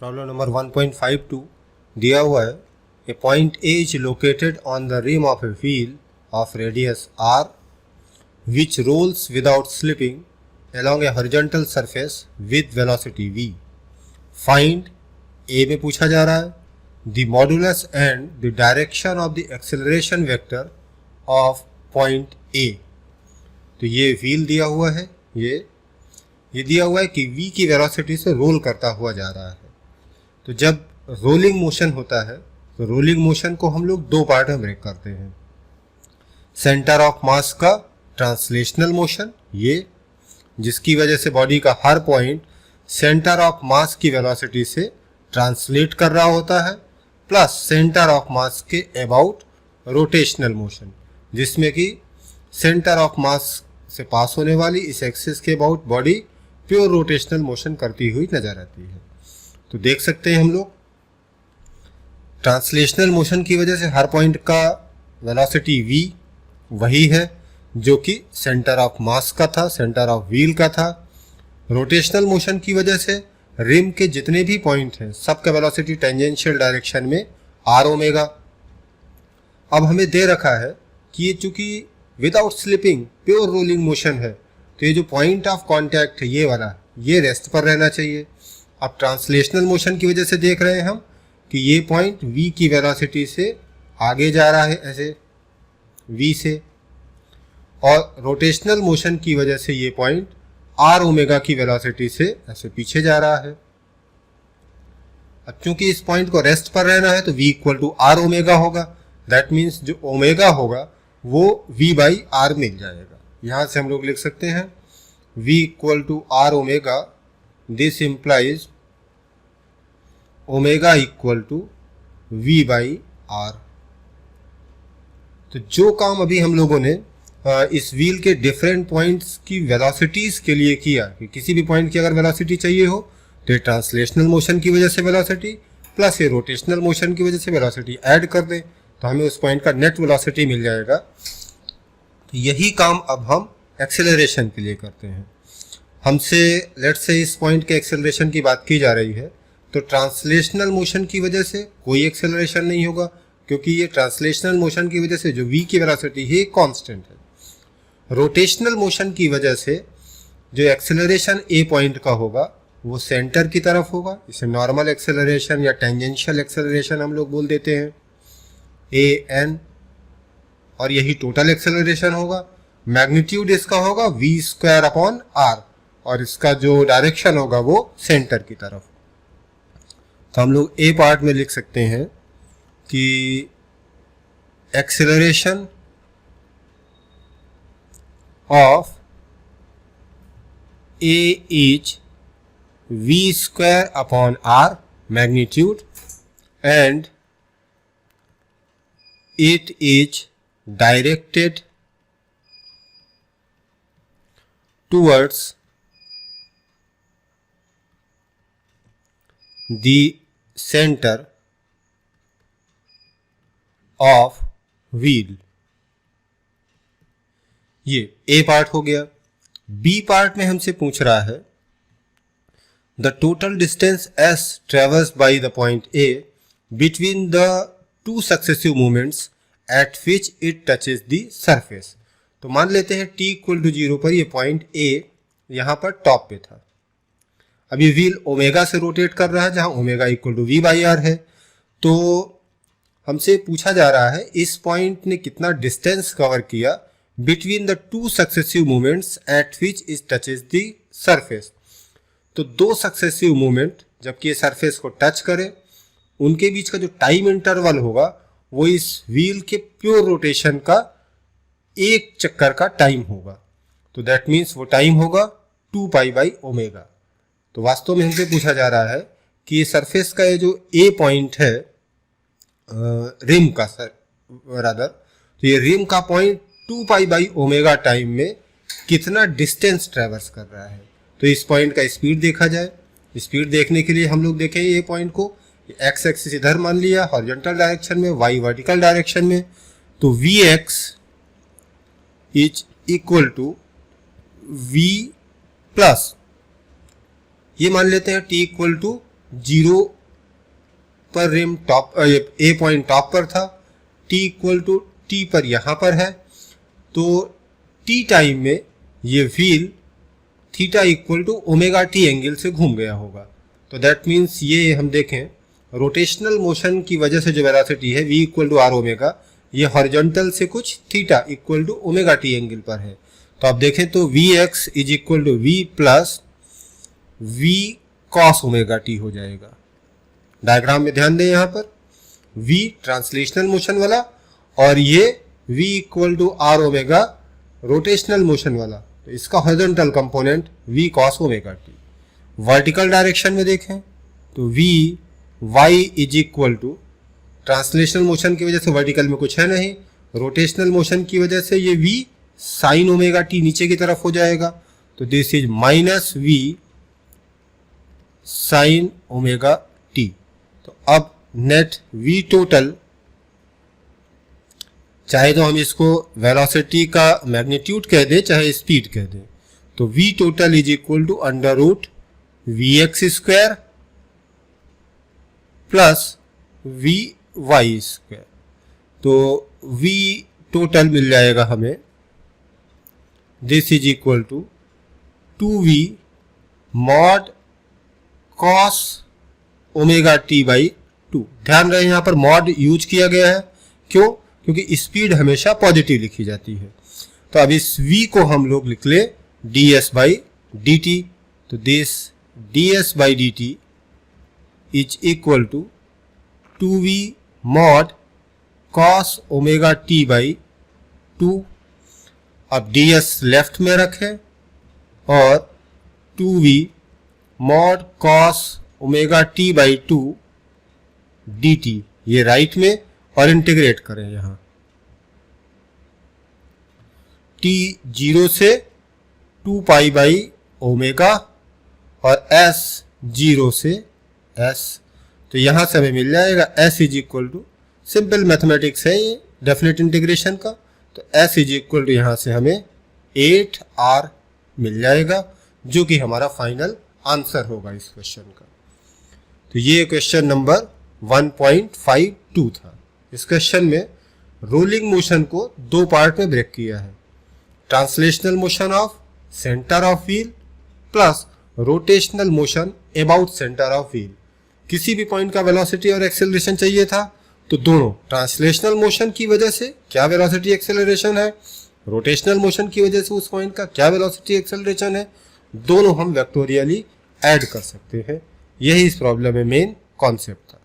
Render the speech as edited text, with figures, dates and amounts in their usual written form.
Problem number 1.52 दिया हुआ है a point A is located on the rim of a wheel of radius R which rolls without slipping along a horizontal surface with velocity v. Find A में पूछा जा रहा है the modulus and the direction of the acceleration vector of point A. तो ये wheel दिया हुआ है, ये दिया हुआ है कि v की वेलोसिटी से रोल करता हुआ जा रहा है। तो जब रोलिंग मोशन होता है तो रोलिंग मोशन को हम लोग दो पार्ट में ब्रेक करते हैं। सेंटर ऑफ मास का ट्रांसलेशनल मोशन, ये जिसकी वजह से बॉडी का हर पॉइंट सेंटर ऑफ मास की वेलोसिटी से ट्रांसलेट कर रहा होता है, प्लस सेंटर ऑफ मास के अबाउट रोटेशनल मोशन, जिसमें कि सेंटर ऑफ मास से पास होने वाली इस एक्सिस के about body pure rotational motion करती हुई नजर आती है। तो देख सकते हैं हम लोग ट्रांसलेशनल मोशन की वजह से हर पॉइंट का वेलोसिटी v वही है जो कि सेंटर ऑफ मास का था, सेंटर ऑफ व्हील का था। रोटेशनल मोशन की वजह से रिम के जितने भी पॉइंट हैं सबका वेलोसिटी टेंजेंशियल डायरेक्शन में आर ओमेगा। अब हमें दे रखा है कि ये चूंकि without slipping pure rolling motion है तो ये जो पॉइंट ऑफ कांटेक्ट है ये वाला, ये रेस्ट पर रहना चाहिए। अब ट्रांसलेशनल मोशन की वजह से देख रहे हैं हम कि ये पॉइंट v की वेलोसिटी से आगे जा रहा है, ऐसे v से, और रोटेशनल मोशन की वजह से ये पॉइंट आर ओमेगा की वेलोसिटी से ऐसे पीछे जा रहा है। अब चूंकि इस पॉइंट को रेस्ट पर रहना है तो v equal to r omega होगा। दैट मीन्स जो ओमेगा होगा वो v बाई आर मिल जाएगा। यहां से हम लोग लिख सकते हैं v equal to r omega, this implies omega equal to v by r. तो जो काम अभी हम लोगों ने इस व्हील के डिफरेंट पॉइंट्स की वेलोसिटीज के लिए किया कि किसी भी पॉइंट की अगर वेलोसिटी चाहिए हो तो ये ट्रांसलेशनल मोशन की वजह से वेलोसिटी प्लस ये रोटेशनल मोशन की वजह से वेलोसिटी ऐड कर दें तो हमें उस पॉइंट का नेट वेलोसिटी मिल जाएगा। तो यही काम अब हम एक्सेलरेशन के लिए करते हैं। हमसे लेट्स से इस पॉइंट के एक्सेलरेशन की बात की जा रही है तो ट्रांसलेशनल मोशन की वजह से कोई एक्सेलरेशन नहीं होगा क्योंकि ये ट्रांसलेशनल मोशन की वजह से जो v की वेलोसिटी है कांस्टेंट है। रोटेशनल मोशन की वजह से जो एक्सेलरेशन ए पॉइंट का होगा वो सेंटर की तरफ होगा। इसे नॉर्मल एक्सेलरेशन या टेंजेंशियल एक्सेलरेशन हम लोग बोल देते हैं, ए एन, और यही टोटल एक्सेलरेशन होगा। मैग्नीट्यूड इसका होगा v स्क्वायर अपॉन आर और इसका जो डायरेक्शन होगा वो सेंटर की तरफ। तो हम लोग ए पार्ट में लिख सकते हैं कि acceleration of A is v square upon r magnitude and it is directed towards the center of wheel। ये ए पार्ट हो गया। बी पार्ट में हमसे पूछ रहा है the total distance S travels by the point A between the two successive movements eight which it touches the surface. तो मान लेते हैं t इक्वल टू 0 पर ये पॉइंट ए यहां पर टॉप पे था। अब ये व्हील ओमेगा से रोटेट कर रहा है जहां omega equal to v by r है। तो हमसे पूछा जा रहा है इस पॉइंट ने कितना डिस्टेंस कवर किया between the two successive movements eight which it touches the surface. तो दो सक्सेसिव मूवमेंट जबकि ये सरफेस को टच करे उनके बीच का जो टाइम इंटरवल होगा वो इस व्हील के प्योर रोटेशन का एक चक्कर का टाइम होगा। तो दैट मीन्स वो टाइम होगा 2 पाई बाई ओमेगा। तो वास्तव में हमसे पूछा जा रहा है कि ये सरफेस का ये जो ए पॉइंट है रिम का रादर, तो ये रिम का point 2 pi by omega time में कितना डिस्टेंस ट्रेवर्स कर रहा है। तो इस पॉइंट का स्पीड देखा जाए। स्पीड देखने के लिए हम लोग देखें ये पॉइंट को, एक्स एक्सिस इधर मान लिया हॉरिजॉन्टल डायरेक्शन में, वाई वर्टिकल डायरेक्शन में। तो v x is equal to v plus ये मान लेते हैं t इक्वल टू 0 पर rim top a point top पर था, t इक्वल टू टी पर यहाँ पर है, तो t टाइम में ये wheel theta equal to omega t angle से घूम गया होगा। तो दैट मीन्स ये हम देखें रोटेशनल मोशन की वजह से जो वेलोसिटी है v equal to r omega, ये हॉरिजॉन्टल से कुछ theta equal to omega t angle पर है। तो आप देखें तो v x is equal to v plus v cos omega t हो जाएगा। डायग्राम में ध्यान दें, यहाँ पर v ट्रांसलेशनल मोशन वाला और ये v equal to r omega rotational motion वाला, तो इसका horizontal component v cos omega t. Vertical direction में देखें तो v y is equal to translational motion की वजह से वर्टिकल में कुछ है नहीं, रोटेशनल मोशन की वजह से ये v साइन ओमेगा टी नीचे की तरफ हो जाएगा, तो this is minus v sine omega T. तो अब नेट v टोटल, चाहे तो हम इसको वेलोसिटी का मैग्नीट्यूड कह दें चाहे स्पीड कह दें, तो v total is equal to under root v x square plus v y square. तो v टोटल मिल जाएगा हमें, this is equal to 2v mod cos omega t by 2। ध्यान रहे यहाँ पर मॉड यूज किया गया है, क्यों? क्योंकि स्पीड हमेशा पॉजिटिव लिखी जाती है। तो अब इस v को हम लोग लिख ले ds बाई डी टी, तो दिस ds by d t is equal to 2v mod cos omega t by 2। अब ds लेफ्ट में रखें और 2v mod cos omega t by 2 dt ये राइट में और इंटीग्रेट करें। यहाँ t 0 से 2 पाई बाई ओमेगा और s 0 से s, तो यहां से हमें मिल जाएगा s is equal to, simple mathematics है ये डेफिनेट इंटीग्रेशन का, तो s इज इक्वल टू यहां से हमें 8r मिल जाएगा, जो कि हमारा फाइनल आंसर होगा इस क्वेश्चन का। तो ये क्वेश्चन नंबर 1.52 था। इस क्वेश्चन में रोलिंग मोशन को दो पार्ट में ब्रेक किया है, translational motion of centre of wheel plus rotational motion about centre of wheel. किसी भी पॉइंट का वेलोसिटी और एक्सेलरेशन चाहिए था, तो दोनों ट्रांसलेशनल मोशन की वजह से क्या वेलोसिटी एक्सेलरेशन है, रोटेशनल मोशन की वजह से उस पॉइंट का क्या वेलोसिटी एक्सेलरेशन है, दोनों हम वेक्टोरियली ऐड कर सकते हैं। यही इस प्रॉब्लम में मेन कॉन्सेप्ट था।